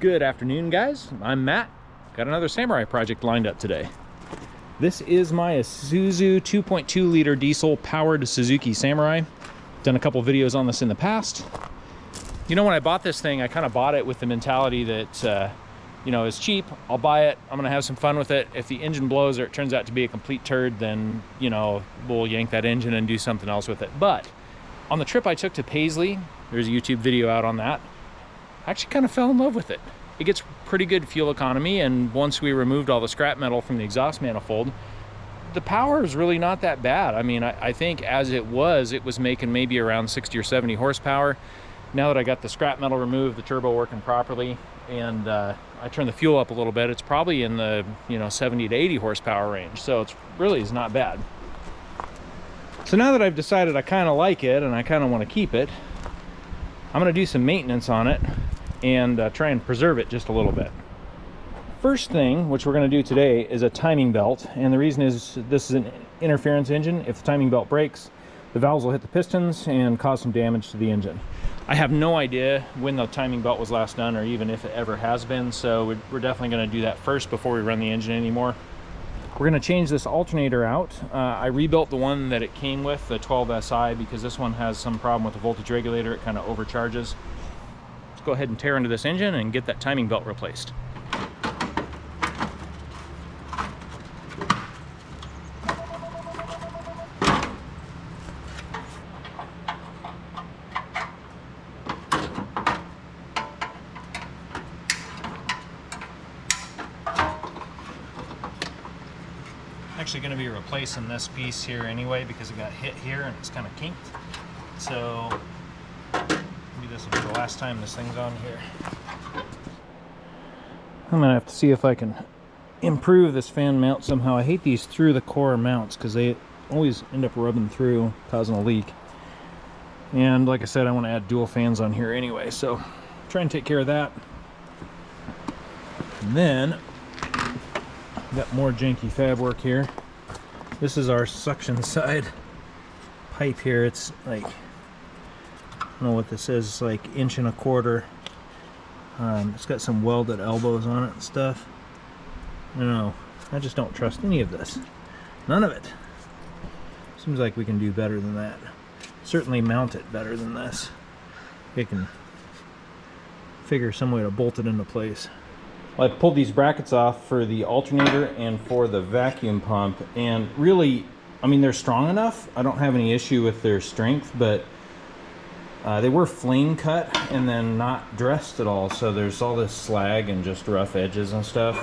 Good afternoon, guys. I'm Matt. Got another Samurai project lined up today. This is my Isuzu 2.2 liter diesel powered Suzuki Samurai. Done a couple videos on this in the past. You know, when I bought this thing, I kind of bought it with the mentality that, you know, it's cheap, I'll buy it, I'm gonna have some fun with it. If the engine blows or it turns out to be a complete turd, then, you know, we'll yank that engine and do something else with it. But on the trip I took to Paisley, there's a YouTube video out on that, I actually kind of fell in love with it. It gets pretty good fuel economy, and once we removed all the scrap metal from the exhaust manifold, the power is really not that bad. I mean, I think as it was making maybe around 60 or 70 horsepower. Now that I got the scrap metal removed, the turbo working properly, and I turned the fuel up a little bit, it's probably in the 70 to 80 horsepower range. So it's really is not bad. So now that I've decided I kind of like it and I kind of want to keep it, I'm going to do some maintenance on it and try and preserve it just a little bit. First thing, which we're going to do today, is a timing belt. And the reason is this is an interference engine. If the timing belt breaks, the valves will hit the pistons and cause some damage to the engine. I have no idea when the timing belt was last done, or even if it ever has been, so we're definitely going to do that first before we run the engine anymore. We're going to change this alternator out. I rebuilt the one that it came with, the 12SI, because this one has some problem with the voltage regulator. It kind of overcharges. Let's go ahead and tear into this engine and get that timing belt replaced. Actually going to be replacing this piece here anyway because it got hit here and it's kind of kinked. So maybe this will be the last time this thing's on here. I'm gonna have to see if I can improve this fan mount somehow. I hate these through the core mounts because they always end up rubbing through, causing a leak. And like I said, I want to add dual fans on here anyway, so try and take care of that. And then got more janky fab work here. This is our suction side pipe here. It's like, I don't know what this is, it's like 1.25 inches. It's got some welded elbows on it and stuff. I don't know, I just don't trust any of this. None of it. Seems like we can do better than that. Certainly mount it better than this. We can figure some way to bolt it into place. Well, I pulled these brackets off for the alternator and for the vacuum pump, and really, I mean, they're strong enough. I don't have any issue with their strength, but they were flame cut and then not dressed at all, so there's all this slag and just rough edges and stuff.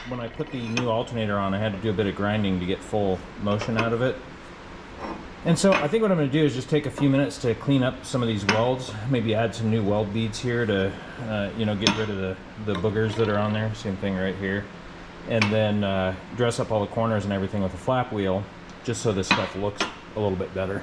When I put the new alternator on, I had to do a bit of grinding to get full motion out of it. And so I think what I'm going to do is just take a few minutes to clean up some of these welds, maybe add some new weld beads here to, get rid of the boogers that are on there. Same thing right here. And then dress up all the corners and everything with a flap wheel, just so this stuff looks a little bit better.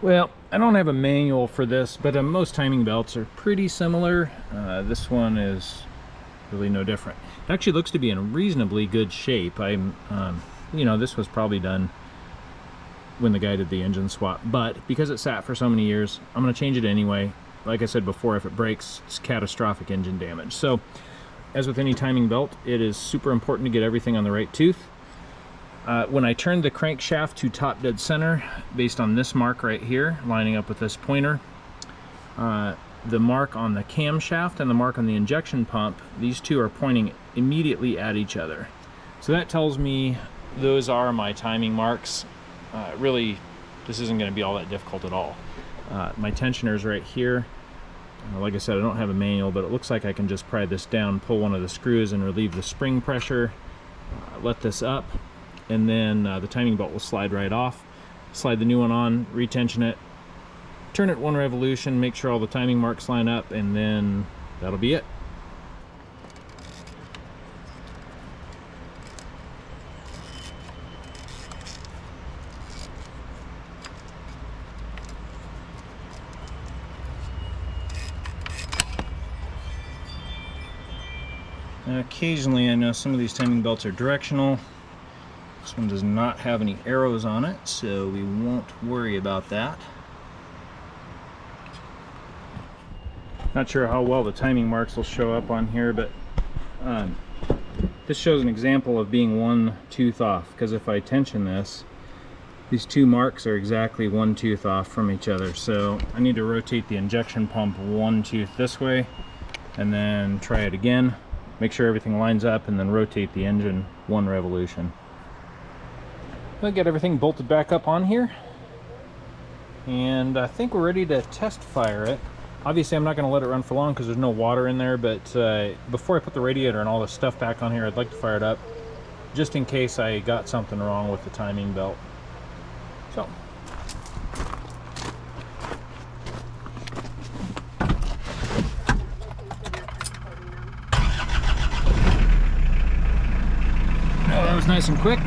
Well, I don't have a manual for this, but most timing belts are pretty similar. This one is really no different. It actually looks to be in reasonably good shape. This was probably done when the guy did the engine swap, but because it sat for so many years, I'm going to change it anyway. Like I said before, if it breaks, it's catastrophic engine damage. So, as with any timing belt, it is super important to get everything on the right tooth. When I turned the crankshaft to top dead center, based on this mark right here, lining up with this pointer, the mark on the camshaft and the mark on the injection pump, these two are pointing immediately at each other. So that tells me those are my timing marks. Really, this isn't going to be all that difficult at all. My tensioner's right here. Like I said, I don't have a manual, but it looks like I can just pry this down, pull one of the screws and relieve the spring pressure, let this up, and then the timing belt will slide right off. Slide the new one on, retension it, turn it 1 revolution, make sure all the timing marks line up, and then that'll be it. Occasionally, I know some of these timing belts are directional. This one does not have any arrows on it, so we won't worry about that. Not sure how well the timing marks will show up on here, but this shows an example of being 1 tooth off, because if I tension this, these 2 marks are exactly 1 tooth off from each other. So I need to rotate the injection pump 1 tooth this way, and then try it again. Make sure everything lines up, and then rotate the engine 1 revolution. I'll get everything bolted back up on here, and I think we're ready to test fire it. Obviously, I'm not going to let it run for long because there's no water in there, but before I put the radiator and all the stuff back on here, I'd like to fire it up, just in case I got something wrong with the timing belt. So. Oh, that was nice and quick.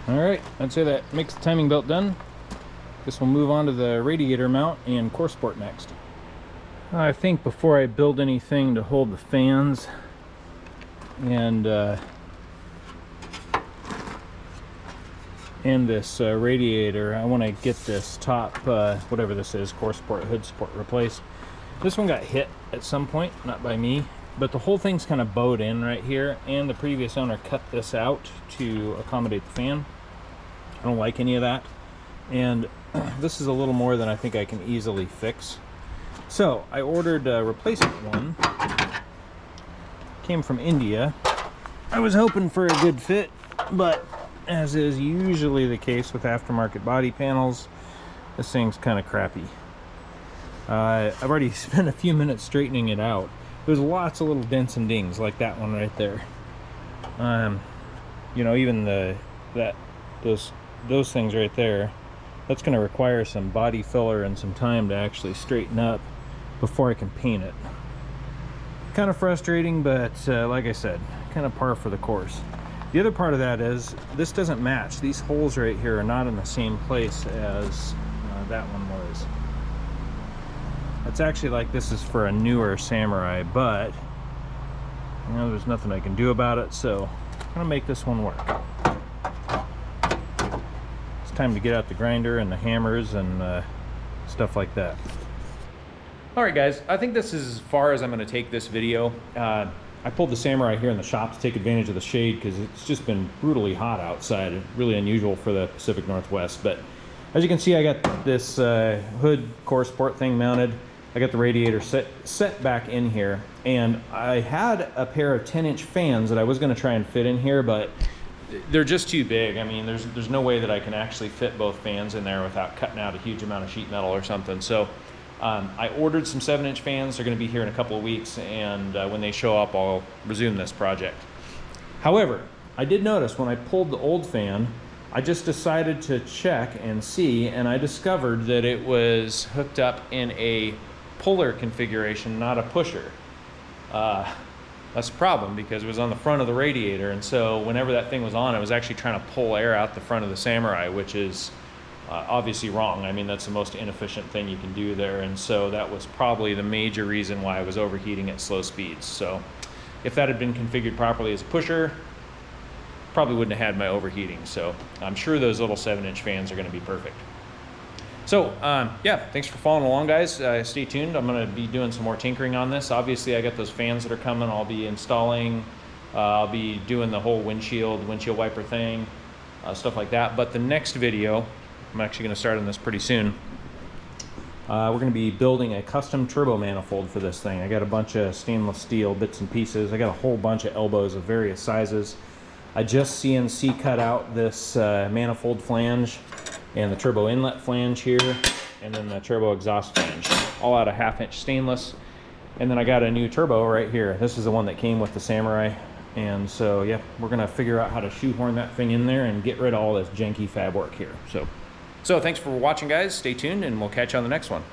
Alright, I'd say that makes the timing belt done. Guess we'll move on to the radiator mount and core support next. I think before I build anything to hold the fans and this radiator, I want to get this top, whatever this is, core support, hood support replaced. This one got hit at some point, not by me, but the whole thing's kind of bowed in right here, and the previous owner cut this out to accommodate the fan. I don't like any of that, and this is a little more than I think I can easily fix. So I ordered a replacement one. Came from India. I was hoping for a good fit, but as is usually the case with aftermarket body panels, this thing's kind of crappy. I've already spent a few minutes straightening it out. There's lots of little dents and dings like that one right there. You know, even those things right there, that's going to require some body filler and some time to actually straighten up before I can paint it. Kind of frustrating, but like I said, kind of par for the course. The other part of that is this doesn't match. These holes right here are not in the same place as that one was. It's actually like this is for a newer Samurai, but you know, there's nothing I can do about it, so I'm gonna make this one work. It's time to get out the grinder and the hammers and stuff like that. All right, guys, I think this is as far as I'm gonna take this video. I pulled the Samurai here in the shop to take advantage of the shade because it's just been brutally hot outside. Really unusual for the Pacific Northwest. But as you can see, I got this hood core support thing mounted. I got the radiator set back in here, and I had a pair of 10-inch fans that I was going to try and fit in here, but they're just too big. I mean, there's no way that I can actually fit both fans in there without cutting out a huge amount of sheet metal or something. So I ordered some 7-inch fans. They're going to be here in a couple of weeks, and when they show up, I'll resume this project. However, I did notice when I pulled the old fan, I just decided to check and see, and I discovered that it was hooked up in a puller configuration, not a pusher. That's a problem because it was on the front of the radiator, and so whenever that thing was on, it was actually trying to pull air out the front of the Samurai, which is obviously wrong. I mean, that's the most inefficient thing you can do there, and so that was probably the major reason why I was overheating at slow speeds. So if that had been configured properly as a pusher, probably wouldn't have had my overheating. So I'm sure those little 7-inch fans are going to be perfect. So yeah, thanks for following along, guys. Stay tuned. I'm going to be doing some more tinkering on this. Obviously, I got those fans that are coming. I'll be installing I'll be doing the whole windshield wiper thing, stuff like that. But the next video, I'm actually going to start on this pretty soon. We're going to be building a custom turbo manifold for this thing. I got a bunch of stainless steel bits and pieces. I got a whole bunch of elbows of various sizes. I just CNC cut out this manifold flange and the turbo inlet flange here, and then the turbo exhaust flange, all out of 1/2-inch stainless. And then I got a new turbo right here. This is the one that came with the Samurai. And so, yeah, we're gonna figure out how to shoehorn that thing in there and get rid of all this janky fab work here. So thanks for watching, guys. Stay tuned, and we'll catch you on the next one.